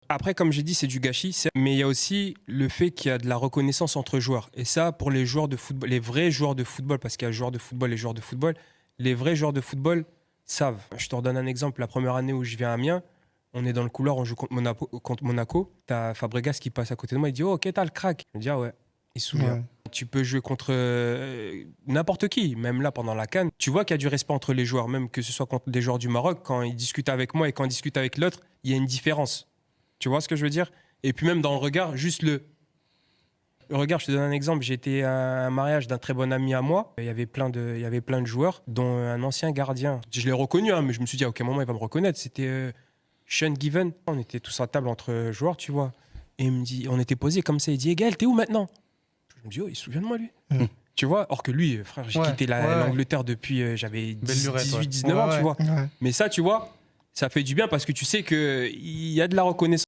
Après, comme j'ai dit, c'est du gâchis. Mais il y a aussi le fait qu'il y a de la reconnaissance entre joueurs. Et ça, pour les joueurs de football, les vrais joueurs de football, parce qu'il y a joueurs de football et joueurs de football, les vrais joueurs de football savent. Je te redonne un exemple. La première année où je viens à Amiens, on est dans le couloir, on joue contre Monaco. T'as Fabregas qui passe à côté de moi, il dit « Oh, ok, t'as le crack ». Je me dis « Ah ouais, il se souvient ». Ouais. Tu peux jouer contre n'importe qui, même là pendant la CAN. Tu vois qu'il y a du respect entre les joueurs, même que ce soit contre des joueurs du Maroc. Quand ils discutent avec moi et quand ils discutent avec l'autre, il y a une différence. Tu vois ce que je veux dire? Et puis même dans le regard, juste le regard, je te donne un exemple. J'étais à un mariage d'un très bon ami à moi. Il y avait plein de joueurs, dont un ancien gardien. Je l'ai reconnu, hein, mais je me suis dit à aucun moment il va me reconnaître. C'était Sean Given. On était tous à table entre joueurs, tu vois. Et il me dit, on était posés comme ça. Il dit, Egal, t'es où maintenant? Je me dis, oh, il se souvient de moi, lui. Tu vois, or que lui, frère, j'ai quitté l'Angleterre depuis, j'avais 18, 19 ans, tu vois. Ouais. Mais ça, tu vois, ça fait du bien parce que tu sais qu'il y a de la reconnaissance.